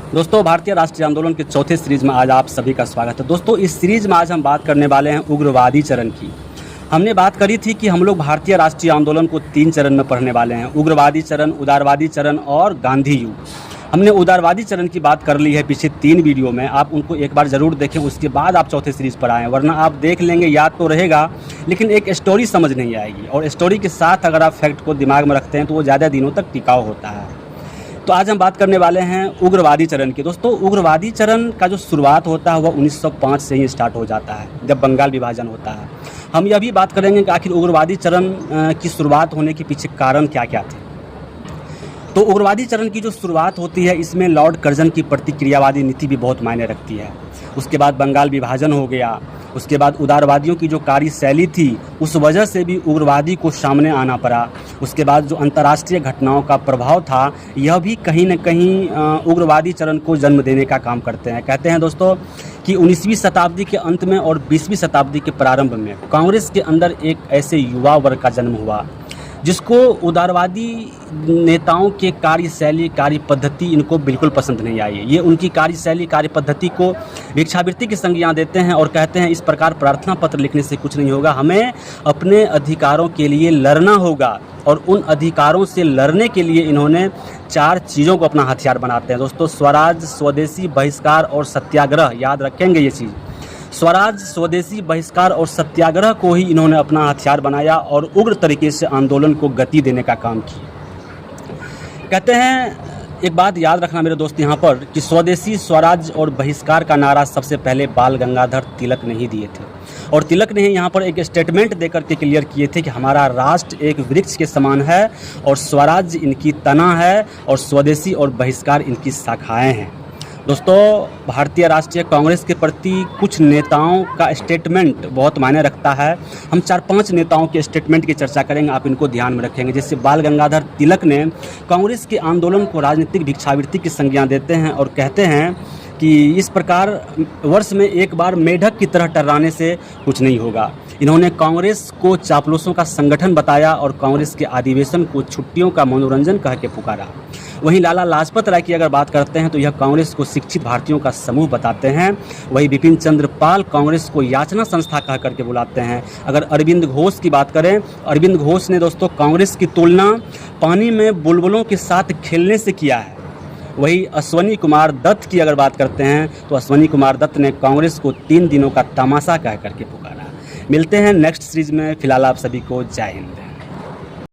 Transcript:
दोस्तों, भारतीय राष्ट्रीय आंदोलन के चौथे सीरीज में आज आप सभी का स्वागत है। दोस्तों, इस सीरीज में आज हम बात करने वाले हैं उग्रवादी चरण की। हमने बात करी थी कि हम लोग भारतीय राष्ट्रीय आंदोलन को 3 चरण में पढ़ने वाले हैं, उग्रवादी चरण, उदारवादी चरण और गांधी युग। हमने उदारवादी चरण की बात कर ली है पिछले 3 वीडियो में, आप उनको एक बार ज़रूर देखें, उसके बाद आप चौथे सीरीज़ पर आएँ, वरना आप देख लेंगे याद तो रहेगा लेकिन एक स्टोरी समझ नहीं आएगी, और स्टोरी के साथ अगर आप फैक्ट को दिमाग में रखते हैं तो वो ज़्यादा दिनों तक टिकाऊ होता है। तो आज हम बात करने वाले हैं उग्रवादी चरण की। दोस्तों, उग्रवादी चरण का जो शुरुआत होता है वह 1905 से ही स्टार्ट हो जाता है, जब बंगाल विभाजन होता है। हम यह भी बात करेंगे कि आखिर उग्रवादी चरण की शुरुआत होने के पीछे कारण क्या क्या थे। तो उग्रवादी चरण की जो शुरुआत होती है, इसमें लॉर्ड कर्जन की प्रतिक्रियावादी नीति भी बहुत मायने रखती है। उसके बाद बंगाल विभाजन हो गया, उसके बाद उदारवादियों की जो कार्यशैली थी उस वजह से भी उग्रवादी को सामने आना पड़ा। उसके बाद जो अंतर्राष्ट्रीय घटनाओं का प्रभाव था, यह भी कहीं न कहीं उग्रवादी चरण को जन्म देने का काम करते हैं। कहते हैं दोस्तों कि 19वीं शताब्दी के अंत में और 20वीं शताब्दी के प्रारंभ में कांग्रेस के अंदर एक ऐसे युवा वर्ग का जन्म हुआ जिसको उदारवादी नेताओं के कार्यशैली, कार्य पद्धति इनको बिल्कुल पसंद नहीं आई। ये उनकी कार्यशैली, कार्य पद्धति को भिक्षावृत्ति की संज्ञा देते हैं और कहते हैं इस प्रकार प्रार्थना पत्र लिखने से कुछ नहीं होगा, हमें अपने अधिकारों के लिए लड़ना होगा। और उन अधिकारों से लड़ने के लिए इन्होंने 4 चीज़ों को अपना हथियार बनाते हैं। दोस्तों, स्वराज, स्वदेशी, बहिष्कार और सत्याग्रह, याद रखेंगे ये चीज़। स्वराज, स्वदेशी, बहिष्कार और सत्याग्रह को ही इन्होंने अपना हथियार बनाया और उग्र तरीके से आंदोलन को गति देने का काम किया। कहते हैं, एक बात याद रखना मेरे दोस्त यहाँ पर, कि स्वदेशी, स्वराज और बहिष्कार का नारा सबसे पहले बाल गंगाधर तिलक ने ही दिए थे। और तिलक ने यहाँ पर एक स्टेटमेंट देकर के क्लियर किए थे कि हमारा राष्ट्र एक वृक्ष के समान है और स्वराज इनकी तना है और स्वदेशी और बहिष्कार इनकी शाखाएँ हैं। दोस्तों, भारतीय राष्ट्रीय कांग्रेस के प्रति कुछ नेताओं का स्टेटमेंट बहुत मायने रखता है। हम 4-5 नेताओं के स्टेटमेंट की चर्चा करेंगे, आप इनको ध्यान में रखेंगे। जैसे बाल गंगाधर तिलक ने कांग्रेस के आंदोलन को राजनीतिक भिक्षावृत्ति की संज्ञा देते हैं और कहते हैं कि इस प्रकार वर्ष में एक बार मेढक की तरह टर्राने से कुछ नहीं होगा। इन्होंने कांग्रेस को चापलूसों का संगठन बताया और कांग्रेस के अधिवेशन को छुट्टियों का मनोरंजन कह के पुकारा। वहीं लाला लाजपत राय की अगर बात करते हैं तो यह कांग्रेस को शिक्षित भारतीयों का समूह बताते हैं। वहीं बिपिन चंद्र पाल कांग्रेस को याचना संस्था कह करके बुलाते हैं। अगर अरविंद घोष की बात करें, अरविंद घोष ने दोस्तों कांग्रेस की तुलना पानी में बुलबुलों के साथ खेलने से किया है। वही अश्वनी कुमार दत्त की अगर बात करते हैं तो अश्वनी कुमार दत्त ने कांग्रेस को 3 दिनों का तमाशा कह करके पुकारा। मिलते हैं नेक्स्ट सीरीज में, फिलहाल आप सभी को जय हिंद।